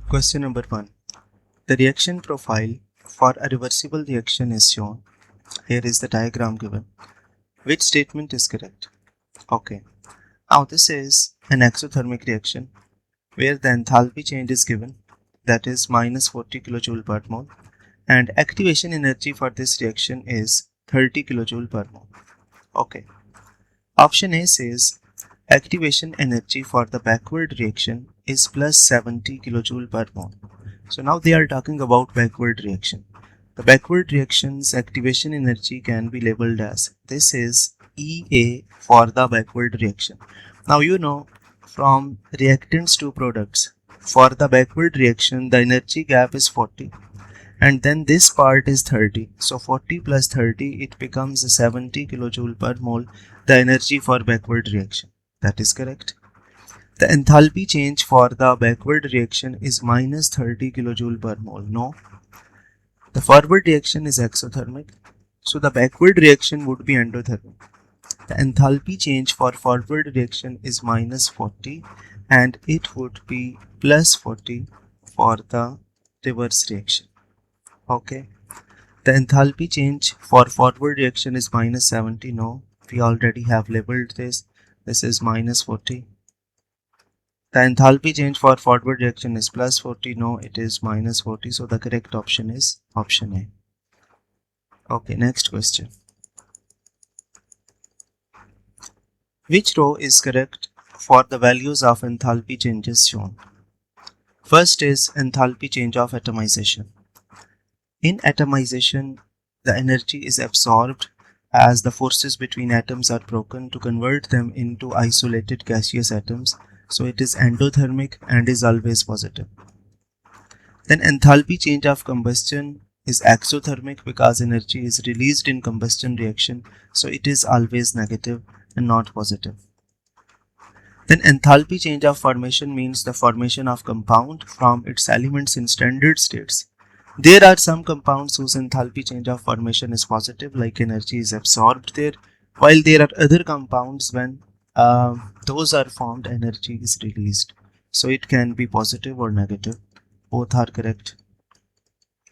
Question number 1. The reaction profile for a reversible reaction is shown. Here is the diagram given. Which statement is correct? Okay. Now this is an exothermic reaction where the enthalpy change is given, that is minus 40 kJ per mole, and activation energy for this reaction is 30 kJ per mole. Okay. Option A says activation energy for the backward reaction is plus 70 kJ per mole. So now they are talking about backward reaction. The backward reaction's activation energy can be labeled as, this is EA for the backward reaction. Now you know from reactants to products, for the backward reaction the energy gap is 40 and then this part is 30. So 40 plus 30 it becomes 70 kJ per mole, the energy for backward reaction. That is correct. The enthalpy change for the backward reaction is minus 30 kJ per mole. No. The forward reaction is exothermic, so the backward reaction would be endothermic. The enthalpy change for forward reaction is minus 40 and it would be plus 40 for the reverse reaction. Okay. The enthalpy change for forward reaction is minus 70. No, we already have labeled this. This is minus 40. The enthalpy change for forward reaction is plus 40. No, it is minus 40. So the correct option is option A. Okay, next question. Which row is correct for the values of enthalpy changes shown? First is enthalpy change of atomization. In atomization, the energy is absorbed as the forces between atoms are broken to convert them into isolated gaseous atoms. So it is endothermic and is always positive. Then enthalpy change of combustion is exothermic because energy is released in combustion reaction. So it is always negative and not positive. Then enthalpy change of formation means the formation of compound from its elements in standard states. There are some compounds whose enthalpy change of formation is positive, like energy is absorbed there, while there are other compounds when those are formed, energy is released. So it can be positive or negative. Both are correct.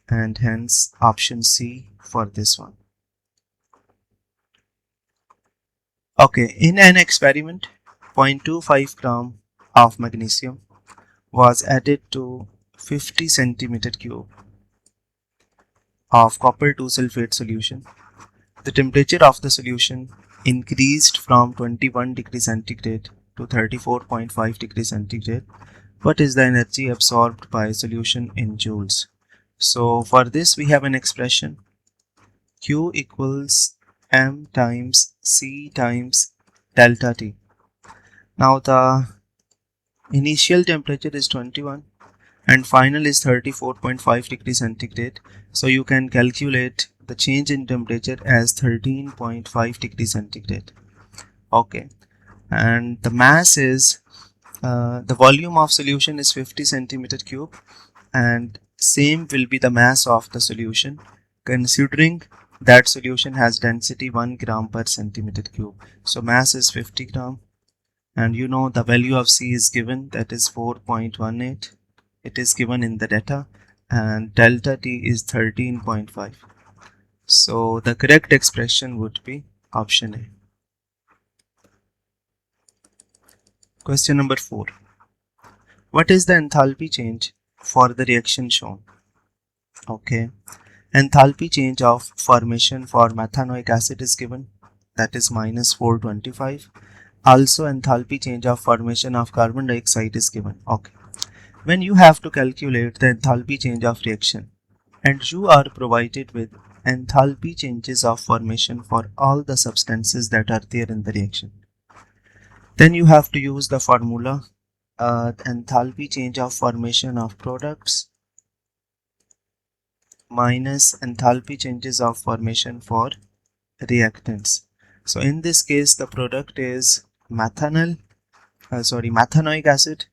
And hence option C for this one. Okay, in an experiment, 0.25 gram of magnesium was added to 50 centimeter cube of copper 2 sulfate solution. The temperature of the solution increased from 21 degrees centigrade to 34.5 degrees centigrade. What is the energy absorbed by solution in joules? So for this we have an expression Q equals M times C times delta T. Now the initial temperature is 21 and final is 34.5 degrees centigrade. So you can calculate the change in temperature as 13.5 degrees centigrade. Okay, and the mass is the volume of solution is 50 centimeter cube and same will be the mass of the solution considering that solution has density 1 gram per centimeter cube. So mass is 50 gram and you know the value of C is given, that is 4.18. It is given in the data and delta T is 13.5. So the correct expression would be option A. Question number 4. What is the enthalpy change for the reaction shown? Okay, enthalpy change of formation for methanoic acid is given, that is minus 425. Also enthalpy change of formation of carbon dioxide is given. Okay, when you have to calculate the enthalpy change of reaction and you are provided with enthalpy changes of formation for all the substances that are there in the reaction, then you have to use the formula enthalpy change of formation of products minus enthalpy changes of formation for reactants. So in this case the product is methanoic acid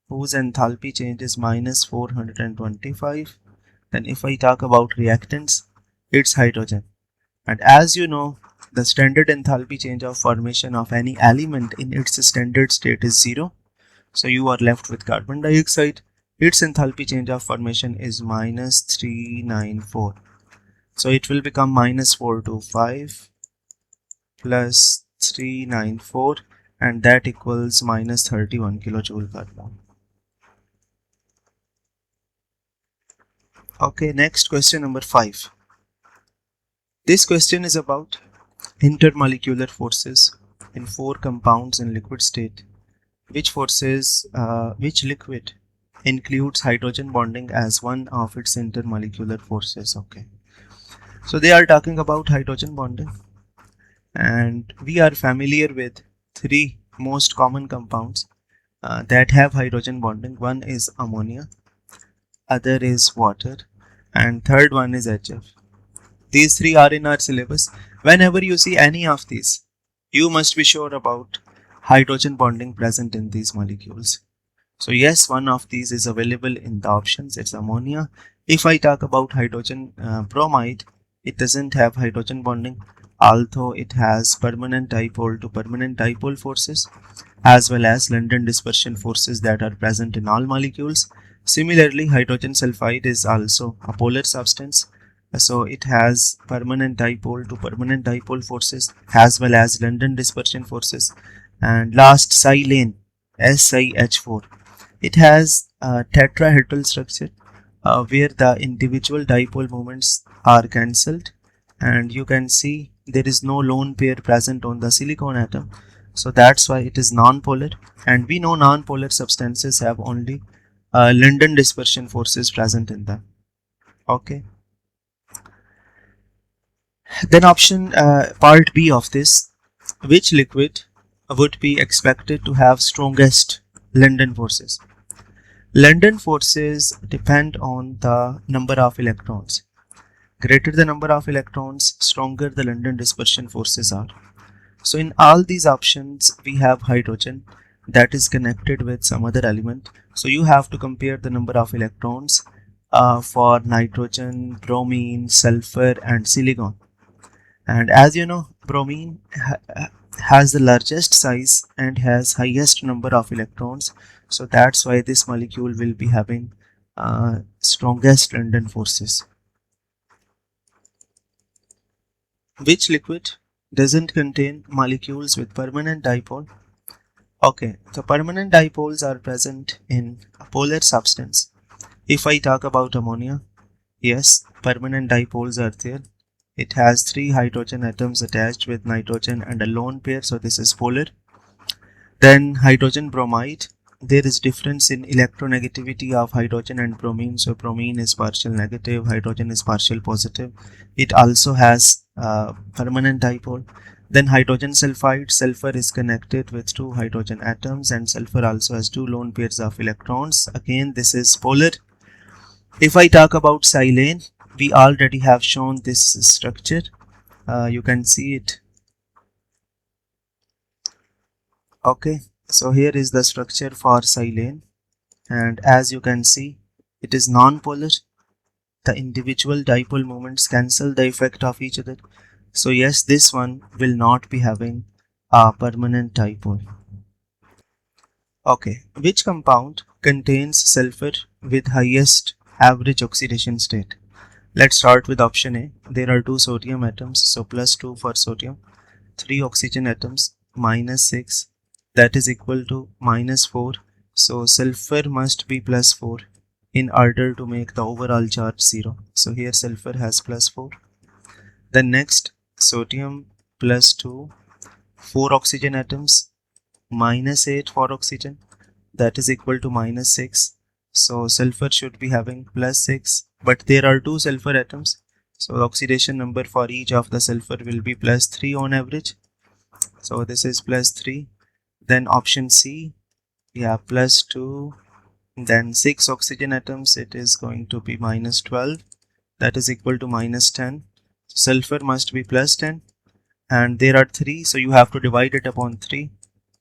whose enthalpy change is minus 425. Then if I talk about reactants, it's hydrogen. And as you know, the standard enthalpy change of formation of any element in its standard state is 0. So you are left with carbon dioxide. its enthalpy change of formation is minus 394. So it will become minus 425 plus 394, and that equals minus 31 kilojoule per mole. Okay, next question number 5. This question is about intermolecular forces in 4 compounds in liquid state. Which liquid includes hydrogen bonding as one of its intermolecular forces? Okay, so they are talking about hydrogen bonding, and we are familiar with 3 most common compounds that have hydrogen bonding. One is ammonia, other is water, and third one is HF. These 3 are in our syllabus. Whenever you see any of these, you must be sure about hydrogen bonding present in these molecules. So yes, one of these is available in the options, it's ammonia. If I talk about hydrogen bromide, it doesn't have hydrogen bonding, although it has permanent dipole to permanent dipole forces as well as London dispersion forces that are present in all molecules. Similarly, hydrogen sulfide is also a polar substance, so it has permanent dipole to permanent dipole forces as well as London dispersion forces. And last, silane, SiH4, it has a tetrahedral structure where the individual dipole moments are cancelled, and you can see there is no lone pair present on the silicon atom, so that's why it is non-polar. And we know non-polar substances have only London dispersion forces present in them. Okay, then option part B of this, which liquid would be expected to have strongest London forces? London forces depend on the number of electrons. Greater the number of electrons, stronger the London dispersion forces are. So in all these options, we have hydrogen that is connected with some other element. So you have to compare the number of electrons for nitrogen, bromine, sulfur, and silicon. And as you know, bromine has the largest size and has highest number of electrons, so that's why this molecule will be having strongest London forces. Which liquid doesn't contain molecules with permanent dipole? Okay, so permanent dipoles are present in a polar substance. If I talk about ammonia, yes, permanent dipoles are there. It has 3 hydrogen atoms attached with nitrogen and a lone pair, so this is polar. Then hydrogen bromide, there is difference in electronegativity of hydrogen and bromine. So bromine is partial negative, hydrogen is partial positive. It also has permanent dipole. Then hydrogen sulfide, sulfur is connected with 2 hydrogen atoms, and sulfur also has 2 lone pairs of electrons. Again, this is polar. If I talk about silane, we already have shown this structure. You can see it. Okay, so here is the structure for silane, and as you can see, it is non-polar. The individual dipole moments cancel the effect of each other. So yes, this one will not be having a permanent dipole. Okay, which compound contains sulfur with highest average oxidation state? Let's start with option A. There are 2 sodium atoms, so plus 2 for sodium, 3 oxygen atoms, minus 6, that is equal to minus 4. So sulfur must be plus 4 in order to make the overall charge 0. So here sulfur has plus 4. Then next, sodium plus 2, 4 oxygen atoms, minus 8 for oxygen, that is equal to minus 6. So sulfur should be having plus 6, but there are 2 sulfur atoms, so the oxidation number for each of the sulfur will be plus 3 on average. So this is plus 3. Then option C, yeah, plus 2. Then 6 oxygen atoms, it is going to be minus 12, that is equal to minus 10. Sulfur must be plus 10, and there are 3, so you have to divide it upon 3.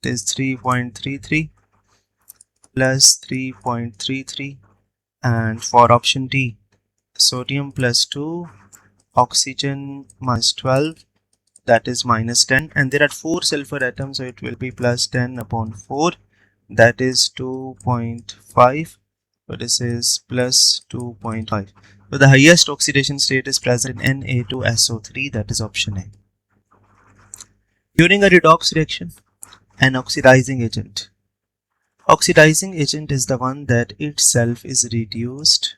It is 3.33 plus 3.33. And for option D, sodium plus 2, oxygen minus 12, that is minus 10, and there are 4 sulfur atoms, so it will be plus 10 upon 4, that is 2.5. So this is plus 2.5. So the highest oxidation state is present in Na2SO3, that is option A. During a redox reaction, an oxidizing agent. Oxidizing agent is the one that itself is reduced,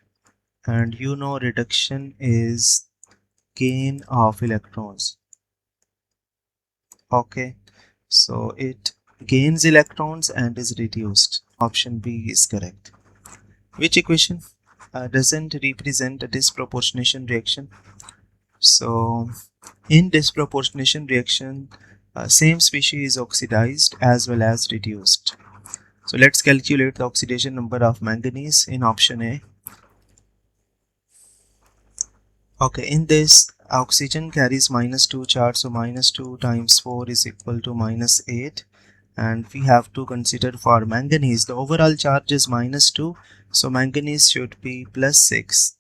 and you know reduction is gain of electrons. Okay, so it gains electrons and is reduced. Option B is correct. Which equation doesn't represent a disproportionation reaction? So in disproportionation reaction, same species is oxidized as well as reduced. So let's calculate the oxidation number of manganese in option A. Okay, in this oxygen carries -2 charge, so -2 times 4 is equal to -8, and we have to consider for manganese the overall charge is -2, so manganese should be +6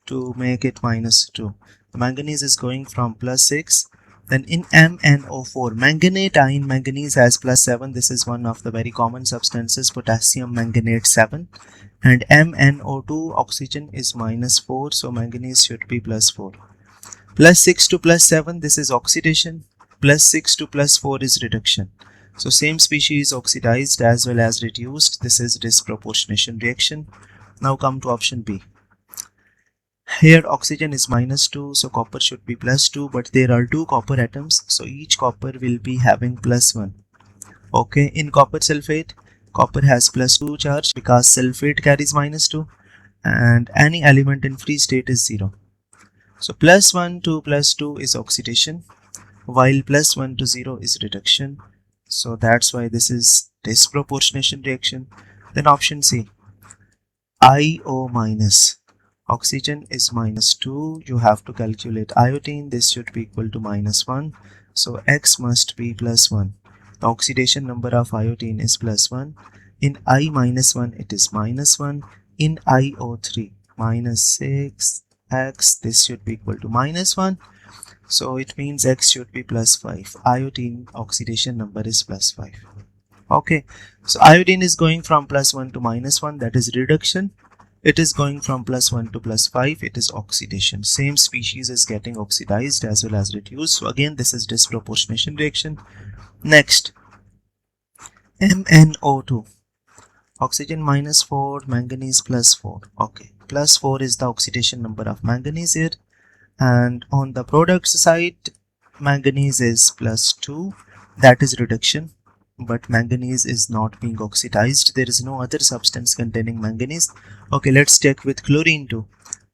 to make it -2. The manganese is going from +6. Then in MnO4, manganate-ion manganese has +7. This is one of the very common substances, potassium manganate 7. And MnO2 oxygen is -4, so manganese should be +4. +6 to +7, this is oxidation. +6 to +4 is reduction. So same species oxidized as well as reduced. This is disproportionation reaction. Now come to option B. Here oxygen is -2, so copper should be +2, but there are 2 copper atoms, so each copper will be having +1. Okay, in copper sulfate, copper has +2 charge because sulfate carries -2, and any element in free state is 0. So +1 to +2 is oxidation, while +1 to 0 is reduction. So that's why this is disproportionation reaction. Then option C, IO minus. Oxygen is -2. You have to calculate iodine. This should be equal to -1. So X must be +1. The oxidation number of iodine is +1. In I-1 it is -1. In IO3 -6. X, this should be equal to -1. So it means X should be +5. Iodine oxidation number is +5. Okay, so iodine is going from +1 to -1, that is reduction. It is going from +1 to +5, it is oxidation. Same species is getting oxidized as well as reduced. So again, this is disproportionation reaction. Next, MnO2. Oxygen -4, manganese +4. Okay, +4 is the oxidation number of manganese here. And on the product side, manganese is +2, that is reduction. But manganese is not being oxidized. There is no other substance containing manganese. Okay, let's check with chlorine too.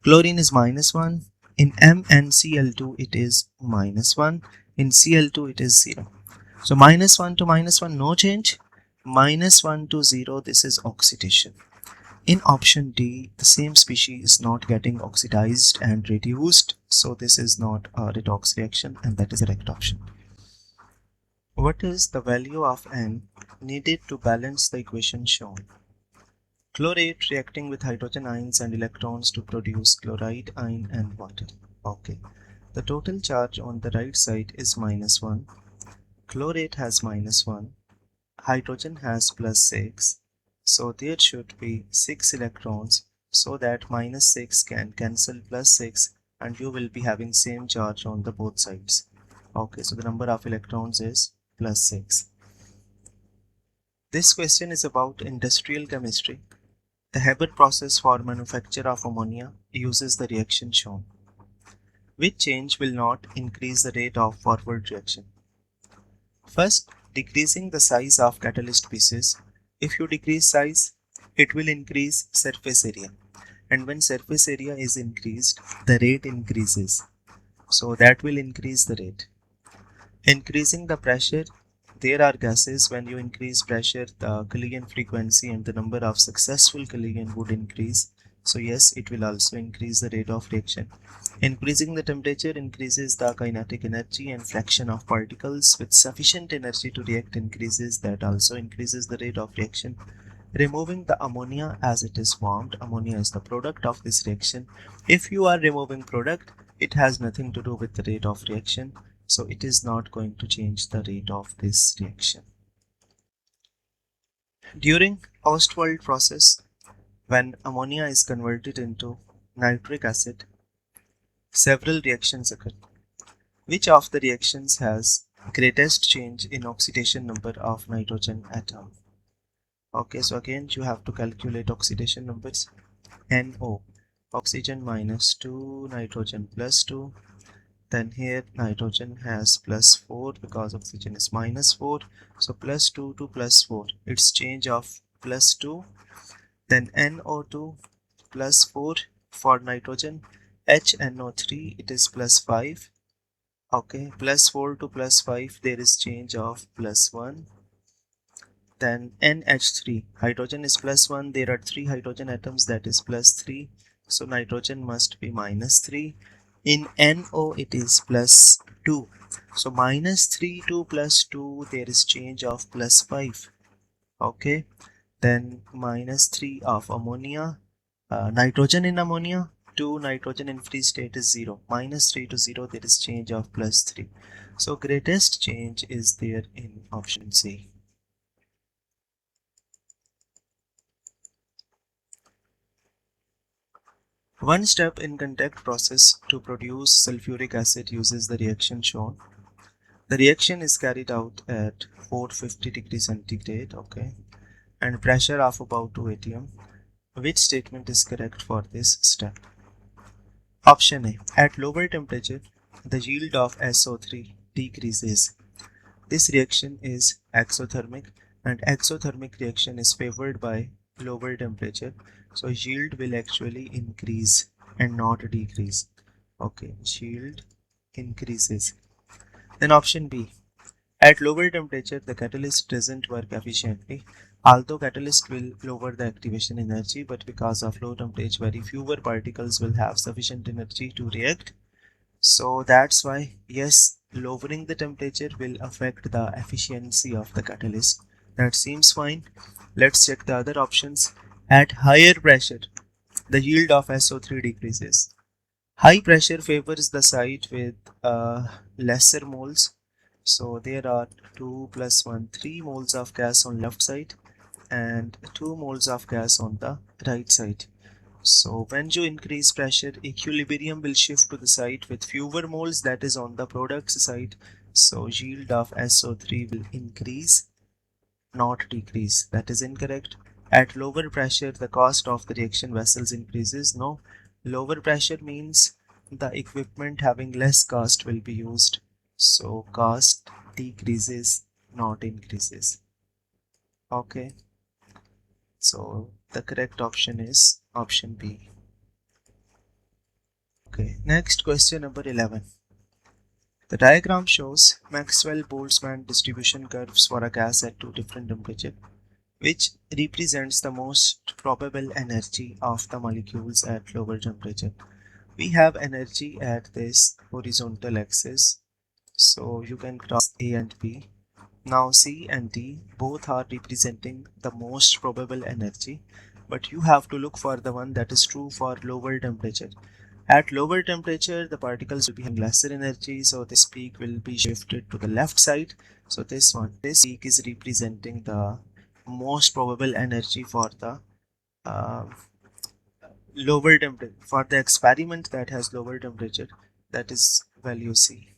Chlorine is -1. In MnCl2 it is -1. In Cl2 it is 0. So -1 to -1, no change. -1 to 0, this is oxidation. In option D, the same species is not getting oxidized and reduced. So this is not a redox reaction, and that is the correct option. What is the value of N needed to balance the equation shown? Chlorate reacting with hydrogen ions and electrons to produce chloride, ion and water. Okay, the total charge on the right side is -1. Chlorate has -1. Hydrogen has +6. So there should be 6 electrons, so that -6 can cancel +6 and you will be having same charge on the both sides. Okay, so the number of electrons is +6. This question is about industrial chemistry. The Haber process for manufacture of ammonia uses the reaction shown. Which change will not increase the rate of forward reaction? First, decreasing the size of catalyst pieces. If you decrease size, it will increase surface area. And when surface area is increased, the rate increases. So that will increase the rate. Increasing the pressure. There are gases, when you increase pressure, the collision frequency and the number of successful collision would increase. So yes, it will also increase the rate of reaction. Increasing the temperature increases the kinetic energy, and fraction of particles with sufficient energy to react increases. That also increases the rate of reaction. Removing the ammonia as it is formed. Ammonia is the product of this reaction. If you are removing product, it has nothing to do with the rate of reaction. So it is not going to change the rate of this reaction. During Ostwald process, when ammonia is converted into nitric acid, several reactions occur. Which of the reactions has greatest change in oxidation number of nitrogen atom? Okay, so again you have to calculate oxidation numbers. NO, oxygen minus 2, nitrogen plus 2. Then here nitrogen has plus 4 because oxygen is minus 4. So plus 2 to plus 4, it's change of plus 2. Then NO2 plus 4 for nitrogen. HNO3, it is plus 5. Okay, plus 4 to plus 5, there is change of plus 1. Then NH3, hydrogen is plus 1, there are 3 hydrogen atoms, that is plus 3. So nitrogen must be minus 3. In NO it is plus 2. So minus 3 to plus 2, there is change of plus 5. Okay, then minus 3 of ammonia, nitrogen in ammonia, 2 nitrogen in free state is 0. Minus 3 to 0, there is change of plus 3. So greatest change is there in option C. One step in contact process to produce sulfuric acid uses the reaction shown. The reaction is carried out at 450 degrees centigrade, okay, and pressure of about 2 atm. Which statement is correct for this step? Option A. At lower temperature, the yield of SO3 decreases. This reaction is exothermic, and exothermic reaction is favored by lower temperature. So yield will actually increase and not decrease. Okay, yield increases. Then option B. At lower temperature, the catalyst doesn't work efficiently. Although catalyst will lower the activation energy, but because of low temperature, very fewer particles will have sufficient energy to react. So that's why, yes, lowering the temperature will affect the efficiency of the catalyst. That seems fine. Let's check the other options. At higher pressure, the yield of SO3 decreases. High pressure favors the site with lesser moles. So there are 2 plus 1, 3 moles of gas on left side and 2 moles of gas on the right side. So when you increase pressure, equilibrium will shift to the side with fewer moles, that is on the product's side. So yield of SO3 will increase, not decrease. That is incorrect. At lower pressure, the cost of the reaction vessels increases. No, lower pressure means the equipment having less cost will be used. So cost decreases, not increases. Okay. So the correct option is option B. Okay, next question number 11. The diagram shows Maxwell-Boltzmann distribution curves for a gas at two different temperatures, which represents the most probable energy of the molecules at lower temperature. We have energy at this horizontal axis, so you can cross A and B. Now C and D both are representing the most probable energy, but you have to look for the one that is true for lower temperature. At lower temperature, the particles will be having lesser energy, so this peak will be shifted to the left side. So this peak is representing the most probable energy for the uh, lower temperature, for the experiment that has lower temperature, that is value C.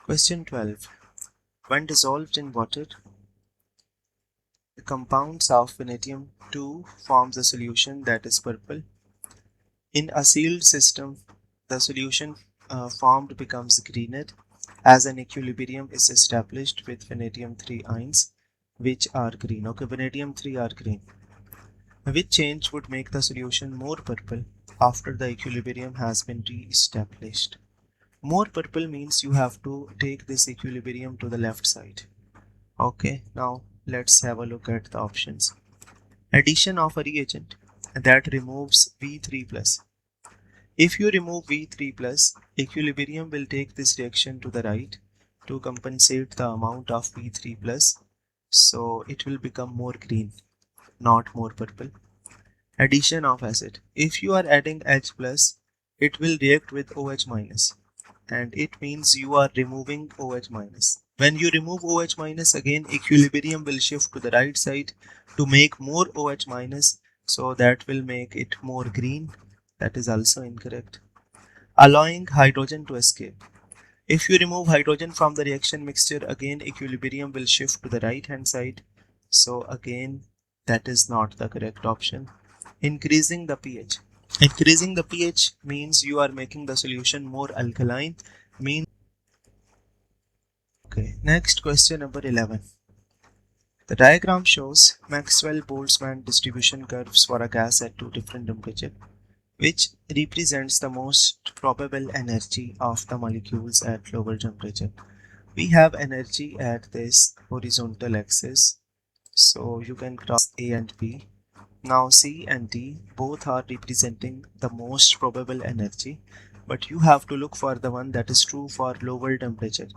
Question 12. When dissolved in water, the compounds of vanadium-2 forms a solution that is purple. In a sealed system, the solution formed becomes greener as an equilibrium is established with vanadium-3 ions, which are green. Okay, vanadium-3 are green. Which change would make the solution more purple after the equilibrium has been re-established? More purple means you have to take this equilibrium to the left side. Okay, now let's have a look at the options. Addition of a reagent that removes V3 plus. If you remove V3 plus, equilibrium will take this reaction to the right to compensate the amount of V3 plus, so it will become more green, not more purple. Addition of acid. If you are adding H plus, it will react with OH minus and it means you are removing OH minus. When you remove OH minus, again equilibrium will shift to the right side to make more OH minus, so that will make it more green. That is also incorrect. Allowing hydrogen to escape. If you remove hydrogen from the reaction mixture, again equilibrium will shift to the right hand side, so again that is not the correct option. Increasing the pH. Increasing the pH means you are making the solution more alkaline. Okay, next question number 11. The diagram shows Maxwell-Boltzmann distribution curves for a gas at two different temperatures, which represents the most probable energy of the molecules at lower temperature. We have energy at this horizontal axis, so you can cross A and B. Now C and D both are representing the most probable energy, but you have to look for the one that is true for lower temperature.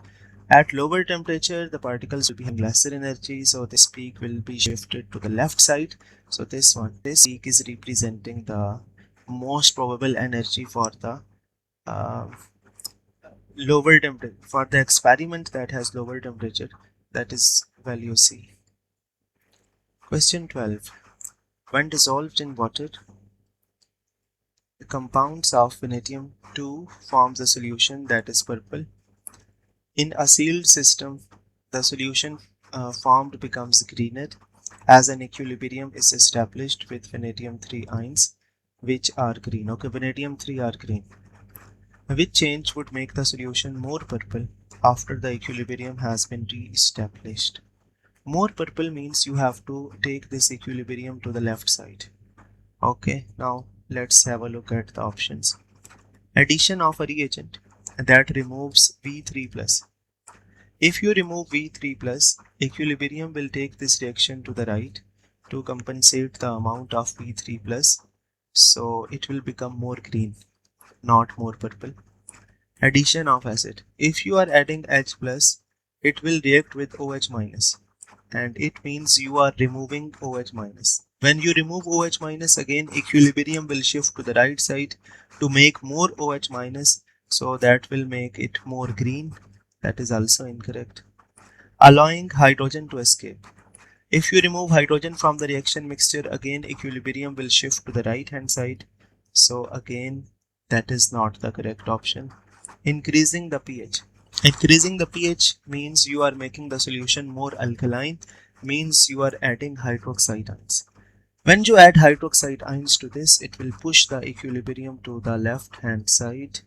At lower temperature, the particles will be having lesser energy, so this peak will be shifted to the left side. So this peak is representing the most probable energy for the uh, lower temperature, for the experiment that has lower temperature, that is value C. Question 12. When dissolved in water, the compounds of vanadium-2 forms a solution that is purple. In a sealed system, the solution formed becomes greener as an equilibrium is established with vanadium-3 ions, which are green. Okay, vanadium-3 are green. Which change would make the solution more purple after the equilibrium has been re-established? More purple means you have to take this equilibrium to the left side. Okay, now let's have a look at the options. Addition of a reagent that removes V3+. If you remove V3+, equilibrium will take this reaction to the right to compensate the amount of V3+, so it will become more green, not more purple. Addition of acid. If you are adding H+, it will react with OH-, and it means you are removing OH-. When you remove OH-, again equilibrium will shift to the right side to make more OH-, so that will make it more green. That is also incorrect. Allowing hydrogen to escape. If you remove hydrogen from the reaction mixture, again equilibrium will shift to the right hand side, so again that is not the correct option. Increasing the pH. Increasing the pH means you are making the solution more alkaline, means you are adding hydroxide ions. When you add hydroxide ions to this, it will push the equilibrium to the left hand side,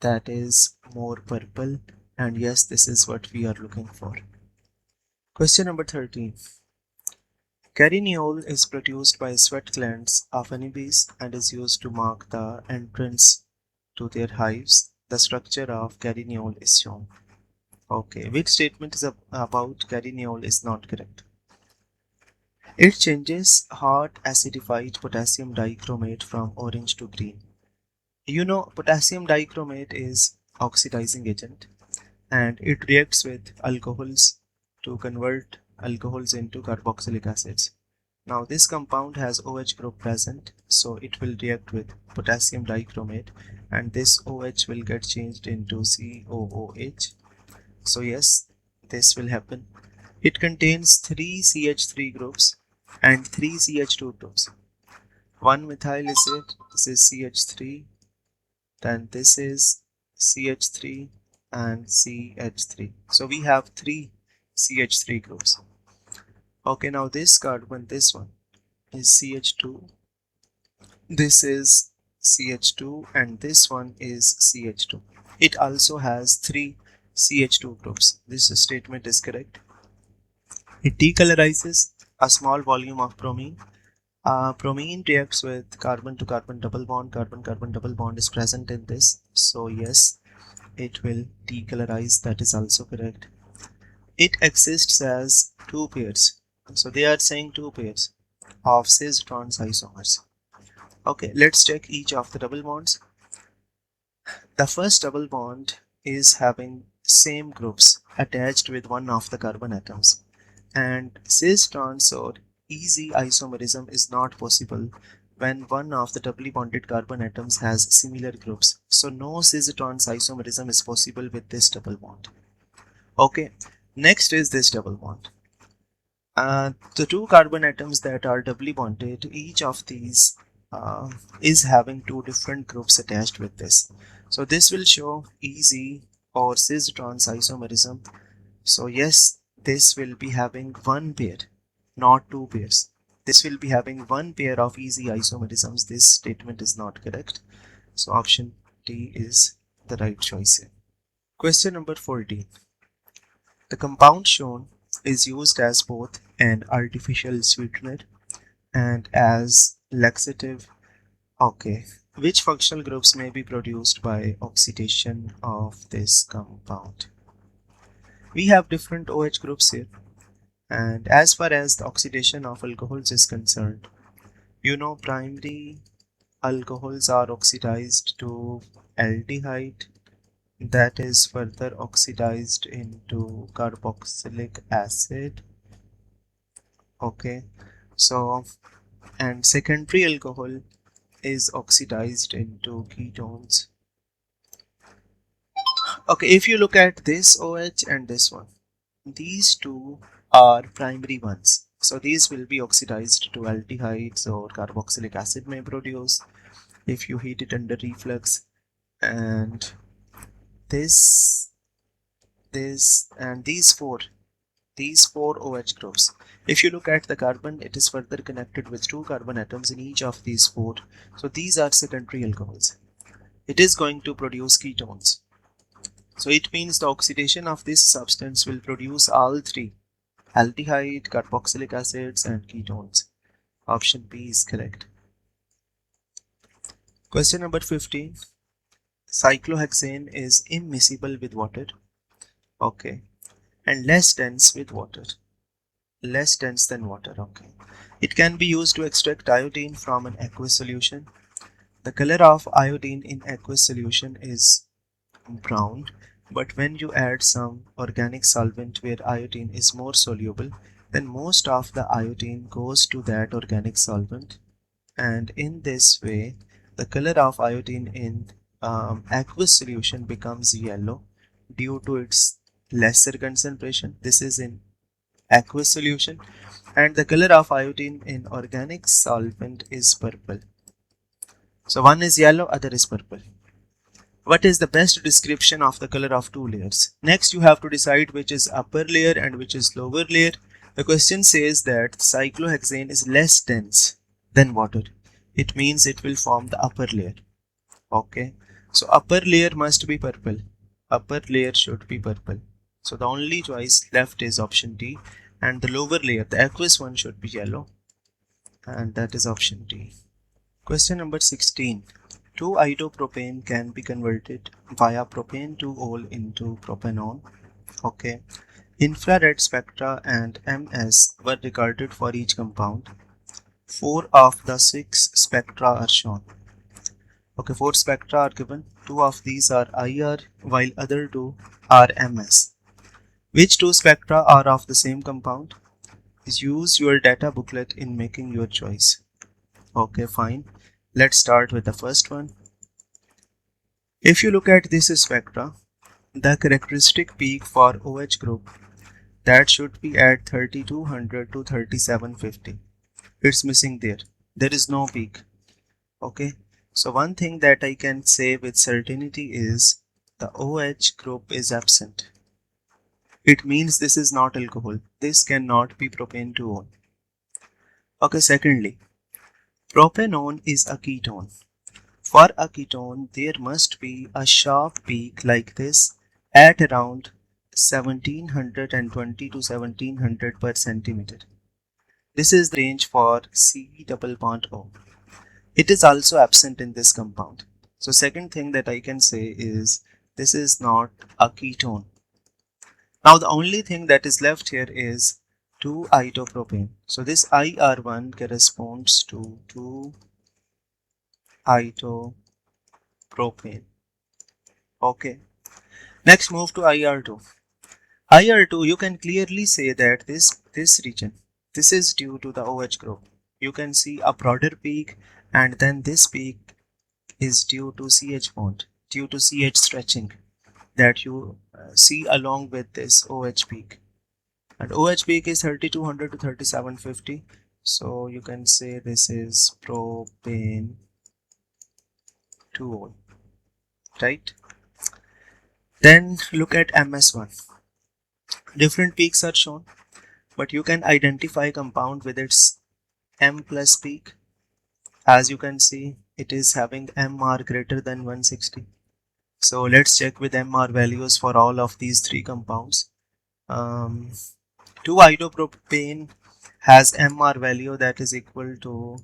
that is more purple, and yes, this is what we are looking for. Question number 13. Cariniol is produced by sweat glands of honeybees and is used to mark the entrance to their hives. The structure of cariniol is shown. Okay, which statement is about cariniol is not correct? It changes hard acidified potassium dichromate from orange to green. You know, potassium dichromate is oxidizing agent and it reacts with alcohols to convert alcohols into carboxylic acids. Now this compound has OH group present, so it will react with potassium dichromate and this OH will get changed into COOH. So yes, this will happen. It contains 3 CH3 groups and 3 CH2 groups. One methyl is it, this is CH3, then this is CH3 and CH3. So we have 3 CH3 groups. Okay, now this carbon, this one is CH2, this is CH2 and this one is CH2. It also has 3 CH2 groups. This statement is correct. It decolorizes a small volume of bromine. Bromine reacts with carbon to carbon double bond. Carbon double bond is present in this, so yes, it will decolorize. That is also correct. It exists as 2 pairs, so they are saying 2 pairs of cis trans isomers. Okay, let's check each of the double bonds. The first double bond is having same groups attached with one of the carbon atoms, and cis trans or easy isomerism is not possible when one of the doubly bonded carbon atoms has similar groups. So no cis-trans isomerism is possible with this double bond. Okay, next is this double bond. The two carbon atoms that are doubly bonded, each of these is having two different groups attached with this. So this will show easy or cis-trans isomerism. So yes, this will be having one pair, not two pairs. This will be having one pair of easy isomerisms. This statement is not correct. So option D is the right choice here. Question number 14. The compound shown is used as both an artificial sweetener and as laxative. Okay, which functional groups may be produced by oxidation of this compound? We have different OH groups here, and as far as the oxidation of alcohols is concerned, you know primary alcohols are oxidized to aldehyde, that is further oxidized into carboxylic acid. Okay, so and secondary alcohol is oxidized into ketones. Okay, if you look at this OH and this one, these two are primary ones. So these will be oxidized to aldehydes or carboxylic acid may produce if you heat it under reflux. And this and these four OH groups. If you look at the carbon, it is further connected with two carbon atoms in each of these four. So these are secondary alcohols. It is going to produce ketones. So it means the oxidation of this substance will produce all three: aldehyde, carboxylic acids, and ketones. Option B is correct. Question number 15. Cyclohexane is immiscible with water. Okay. And less dense with water. Less dense than water. Okay. It can be used to extract iodine from an aqueous solution. The color of iodine in aqueous solution is brown, but when you add some organic solvent where iodine is more soluble, then most of the iodine goes to that organic solvent, and in this way the color of iodine in aqueous solution becomes yellow due to its lesser concentration. This is in aqueous solution, and the color of iodine in organic solvent is purple. So one is yellow, other is purple. What is the best description of the color of two layers? Next, you have to decide which is upper layer and which is lower layer. The question says that cyclohexane is less dense than water. It means it will form the upper layer. Okay, so upper layer must be purple. Upper layer should be purple. So the only choice left is option D, and the lower layer, the aqueous one, should be yellow, and that is option D. Question number 16. 2-iodopropane can be converted via propane 2-ol into propanone. Okay. Infrared spectra and MS were recorded for each compound. 4 of the 6 spectra are shown. Okay, 4 spectra are given. 2 of these are IR while other 2 are MS. Which 2 spectra are of the same compound? Use your data booklet in making your choice. Okay, fine. Let's start with the first one. If you look at this spectra, the characteristic peak for OH group, that should be at 3200 to 3750. It's missing there. There is no peak. Okay. So one thing that I can say with certainty is the OH group is absent. It means this is not alcohol. This cannot be propane 2-ol. Okay, secondly, propanone is a ketone. For a ketone, there must be a sharp peak like this at around 1720 to 1700 per centimeter. This is the range for C double bond O. It is also absent in this compound. So second thing that I can say is this is not a ketone. Now the only thing that is left here is 2-iodopropane. So this IR1 corresponds to 2-iodopropane. Okay. Next move to IR2. IR2, you can clearly say that this region, this is due to the OH group. You can see a broader peak and then this peak is due to CH bond, due to CH stretching that you see along with this OH peak. And OH peak is 3200 to 3750. So you can say this is propane 2-ol, right? Then look at MS1. Different peaks are shown, but you can identify compound with its M plus peak. As you can see, it is having MR greater than 160. So let's check with MR values for all of these three compounds. 2-iodopropane has MR value that is equal to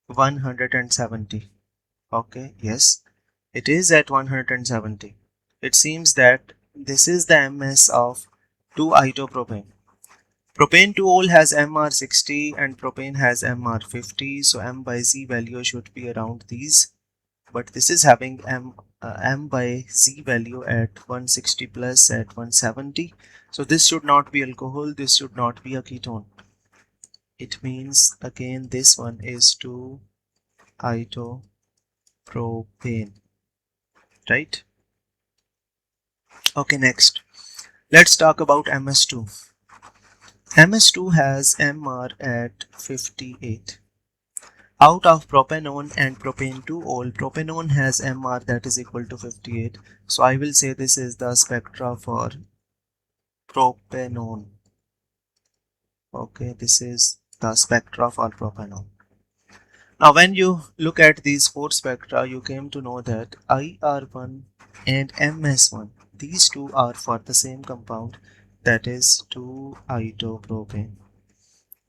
170. Okay, yes, it is at 170. It seems that this is the MS of 2-iodopropane. Propane 2-ol has MR 60 and propane has MR 50, so M by Z value should be around these. But this is having M by Z value at 160 plus at 170. So this should not be alcohol, this should not be a ketone. It means again this one is 2-iodopropane, right? Okay, next let's talk about MS2. MS2 has MR at 58. Out of propanone and propane 2-ol, propanone has MR that is equal to 58. So I will say this is the spectra for propanone. Okay, this is the spectra for propanone. Now when you look at these four spectra, you came to know that IR1 and MS1, these two are for the same compound, that is 2-iodopropane.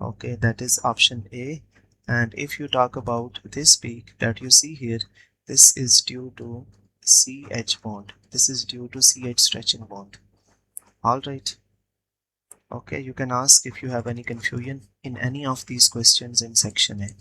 Okay, that is option A. And if you talk about this peak that you see here, this is due to CH bond. This is due to CH stretching bond. Alright. Okay, you can ask if you have any confusion in any of these questions in section A.